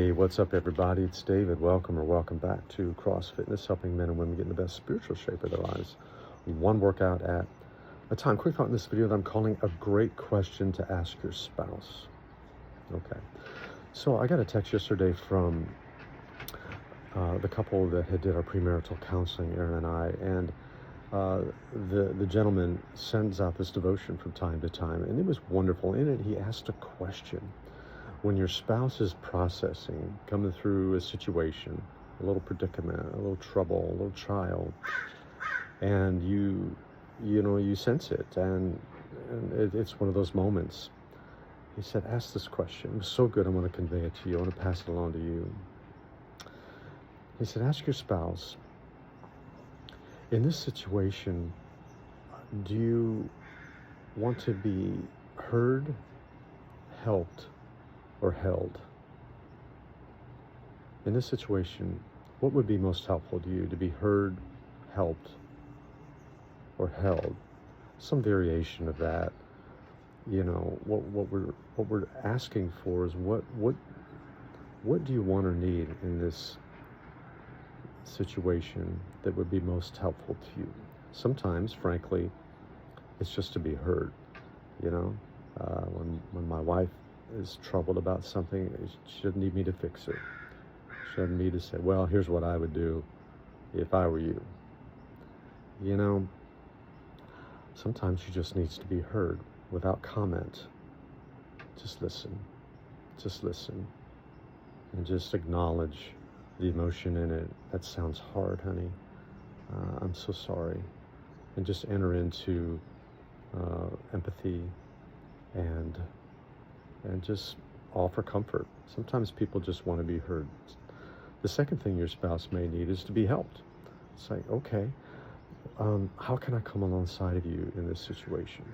Hey, what's up, everybody? It's David. Welcome back to Cross Fitness, helping men and women get in the best spiritual shape of their lives, one workout at a time. Quick thought in this video that I'm calling a great question to ask your spouse. Okay, so I got a text yesterday from the couple that had did our premarital counseling, Aaron and I, and the gentleman sends out this devotion from time to time, and it was wonderful. In it, he asked a question. When your spouse is processing, coming through a situation, a little predicament, a little trouble, a little trial, and you sense it, and it's one of those moments. He said, ask this question. It was so good, I want to convey it to you. I want to pass it along to you. He said, ask your spouse, in this situation, do you want to be heard, helped, or held? In this situation, what would be most helpful to you? To be heard, helped, or held? Some variation of that. You know, what we're asking for is what do you want or need in this situation that would be most helpful to you? Sometimes, frankly, it's just to be heard. You know, when my wife is troubled about something, she doesn't need me to fix it. She doesn't need me to say, well, here's what I would do if I were you. You know, sometimes she just needs to be heard without comment. Just listen, and just acknowledge the emotion in it. That sounds hard, honey. I'm so sorry. And just enter into empathy and just offer comfort. Sometimes people just want to be heard. The second thing your spouse may need is to be helped. It's like, okay, how can I come alongside of you in this situation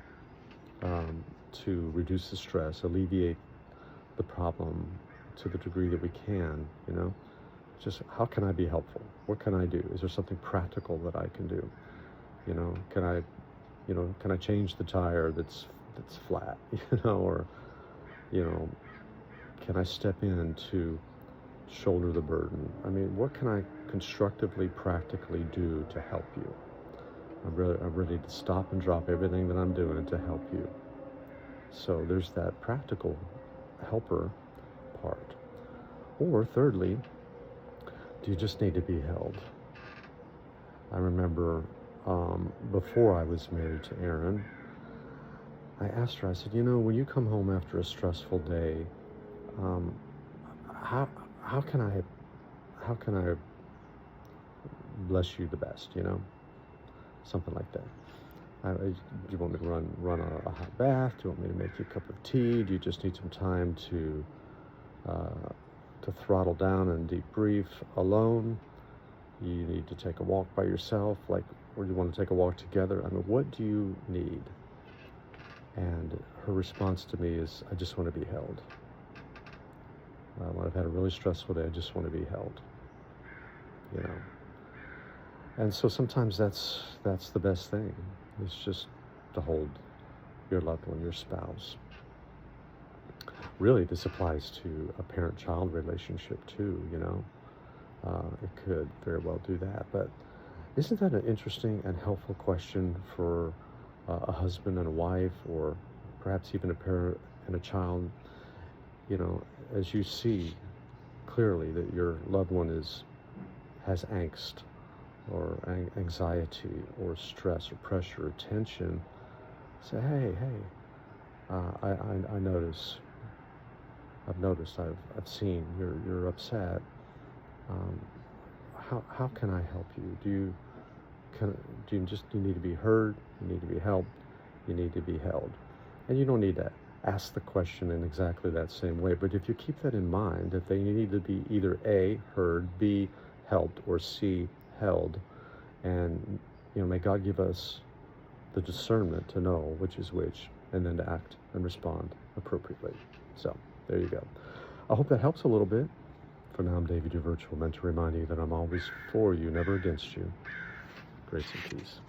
to reduce the stress, alleviate the problem to the degree that we can, you know? Just how can I be helpful? What can I do? Is there something practical that I can do? You know, can I change the tire that's flat, you know, or, you know, can I step in to shoulder the burden? I mean, what can I constructively, practically do to help you? I'm ready to stop and drop everything that I'm doing to help you. So there's that practical helper part. Or thirdly, do you just need to be held? I remember before I was married to Erin, I asked her, I said, you know, when you come home after a stressful day, how can I bless you the best, you know? Something like that. Do you want me to run a hot bath? Do you want me to make you a cup of tea? Do you just need some time to throttle down and debrief alone? You need to take a walk by yourself, or do you want to take a walk together? I mean, what do you need? And her response to me is, I just want to be held. When I've had a really stressful day, I just want to be held, you know. And so sometimes that's the best thing. It's just to hold your loved one, your spouse. Really, this applies to a parent-child relationship too, you know. It could very well do that. But isn't that an interesting and helpful question for a husband and a wife, or perhaps even a parent and a child? You know, as you see clearly that your loved one has angst or anxiety or stress or pressure or tension, say, hey, I notice. I've noticed. I've seen you're upset. How can I help you? Do you need to be heard? You need to be helped. You need to be held. And you don't need to ask the question in exactly that same way. But if you keep that in mind, that they need to be either A, heard, B, helped, or C, held, and you know, may God give us the discernment to know which is which, and then to act and respond appropriately. So there you go. I hope that helps a little bit. For now, I'm David, your virtual mentor, reminding you that I'm always for you, never against you. Grace and peace.